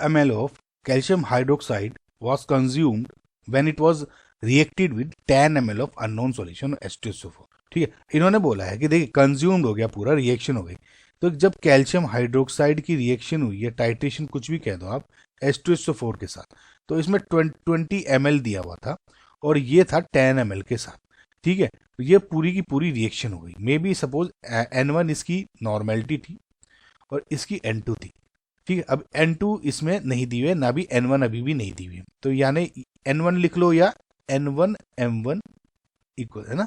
ml of calcium hydroxide was consumed when it was reacted with 10 ml of unknown solution of H2SO4। ठीक है, इन्होंने बोला है कि देखिए कंज्यूम्ड हो गया, पूरा रिएक्शन हो गई, तो जब कैल्शियम हाइड्रोक्साइड की रिएक्शन हुई है, टाइट्रेशन कुछ भी कह दो आप, H2SO4 के साथ, तो इसमें 20 ml दिया हुआ था और ये था 10 ml के साथ। ठीक है, तो ये पूरी की पूरी रिएक्शन हो गई। मे बी सपोज N1 इसकी नॉर्मेलिटी थी और इसकी N2 थी। ठीक है, अब N2 इसमें नहीं दी हुई है, ना भी N1 अभी भी नहीं दी हुई है, तो यानी N1 लिख लो या N1 M1 इक्वल है ना,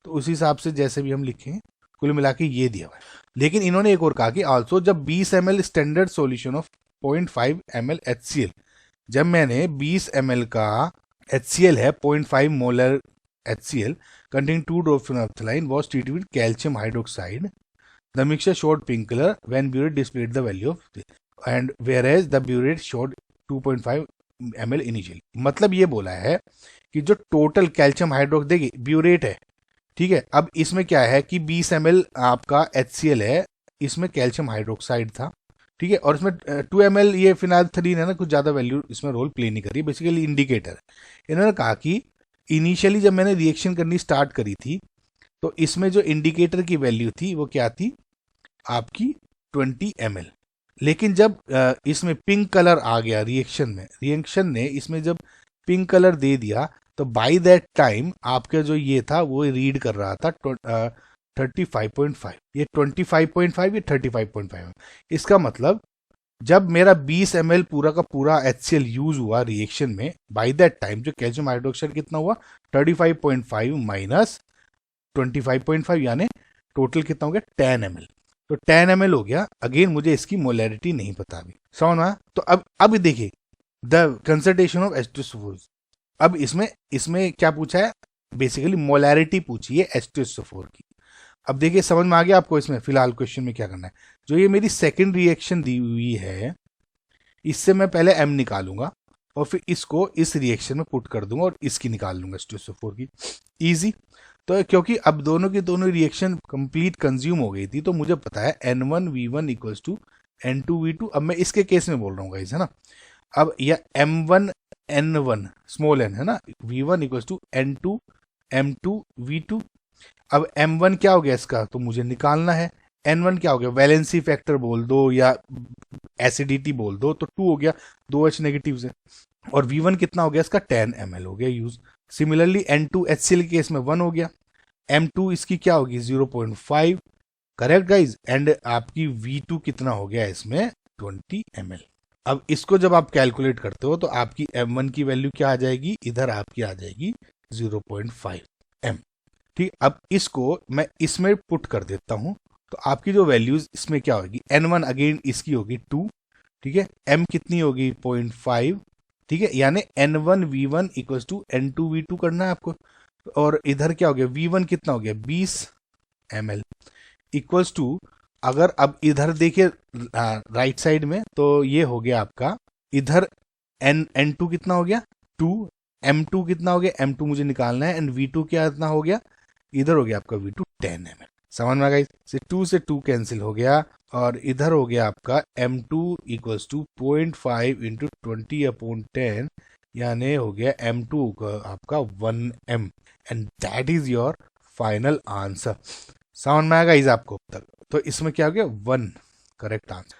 तो उस हिसाब से जैसे भी हम लिखें, कुल मिला के ये दिया हुआ है। लेकिन इन्होंने एक और कहा कि आल्सो जब 20 ml standard solution of 0.5 ml HCl, जब मैंने 20 ml का HCl है 0.5 molar HCl containing 2 drops of naphthalene was treated with calcium hydroxide, the mixture showed pink color when burette displayed the value of and whereas the burette showed 2.5 ml initially। मतलब ये बोला है कि जो total calcium हाइड्रोक्स देखिए burette है, ठीक है, अब इसमें क्या है कि 20 ml आपका HCl है, इसमें कैल्शियम हाइड्रोक्साइड था, ठीक है, और इसमें 2 ml ये फिनाइलथलीन है ना, कुछ ज़्यादा वैल्यू इसमें रोल प्ले नहीं कर रही, बेसिकली इंडिकेटर। इन्होंने कहा कि इनिशियली जब मैंने रिएक्शन करनी स्टार्ट करी थी तो इसमें जो इंडिकेटर की वैल्यू थी वो क्या थी आपकी 20 ml, लेकिन जब इसमें पिंक कलर आ गया रिएक्शन ने इसमें जब पिंक कलर दे दिया तो बाय दैट टाइम आपका जो ये था वो रीड कर रहा था 35.5, ये 25.5 ये 35.5। इसका मतलब जब मेरा 20 ml पूरा का पूरा HCl यूज हुआ रिएक्शन में, बाय दैट टाइम जो कैल्शियम हाइड्रोक्साइड कितना हुआ 35.5 माइनस 25.5 यानी टोटल कितना हो गया 10 ml, तो 10 ml हो गया। अगेन मुझे इसकी मोलैरिटी नहीं पता अभी, समझ में? तो अब देखिए द कंसंट्रेशन ऑफ H2SO4। अब इसमें क्या पूछा है, बेसिकली मोलैरिटी पूछी है H2SO4 की। अब देखिए समझ में आ गया आपको इसमें फिलहाल क्वेश्चन में क्या करना है। जो ये मेरी सेकंड रिएक्शन दी हुई है, इससे मैं पहले M निकालूंगा और फिर इसको इस रिएक्शन में पुट कर दूंगा और इसकी निकाल लूंगा H2SO4 की। इजी, तो क्योंकि अब दोनों की दोनों रिएक्शन कंप्लीट कंज्यूम हो गई थी तो मुझे पता है N1V1 इक्वल्स टू N2V2। अब मैं इसके केस में बोल रहा हूँ गाइस, है ना, अब यह M1N1 स्मॉल n है ना, V1 equals to N2 M2V2। अब M1 क्या हो गया इसका, तो मुझे निकालना है। N1 क्या हो गया, वैलेंसी फैक्टर बोल दो या एसिडिटी बोल दो, तो 2 हो गया, 2H नेगेटिव से। और V1 कितना हो गया इसका 10 ml हो गया यूज। सिमिलरली N2 HCl के केस में 1 हो गया, M2 इसकी क्या होगी 0.5, करेक्ट गाइज, एंड आपकी V2 कितना हो गया इसमें 20 ml। अब इसको जब आप कैलकुलेट करते हो तो आपकी M1 की वैल्यू क्या आ जाएगी, इधर आपकी आ जाएगी 0.5 m। ठीक, अब इसको मैं इसमें पुट कर देता हूं तो आपकी जो वैल्यूज इसमें क्या होगी, N1 अगेन इसकी होगी 2, ठीक है, M कितनी होगी 0.5, ठीक है, यानी N1V1 इक्वल्स टू N2V2 करना है आपको। और इधर क्या हो गया V1 कितना हो गया 20 ml इक्वल्स टू, अगर अब इधर देखिए राइट साइड में तो ये हो गया आपका, इधर N2 कितना हो गया 2, M2 कितना हो गया M2 मुझे निकालना है, एंड V2 क्या इतना हो गया, इधर हो गया आपका V2 10 ml। समझ में आ गई, से 2 से 2 कैंसिल हो गया और इधर हो गया आपका M2 इक्वल्स टू 0.5 इंटू 20/10, यानी हो गया M2 का आपका 1m, and that is your final answer. समझ में आएगा इस आपको अब तक, तो इसमें क्या हो गया 1 करेक्ट आंसर।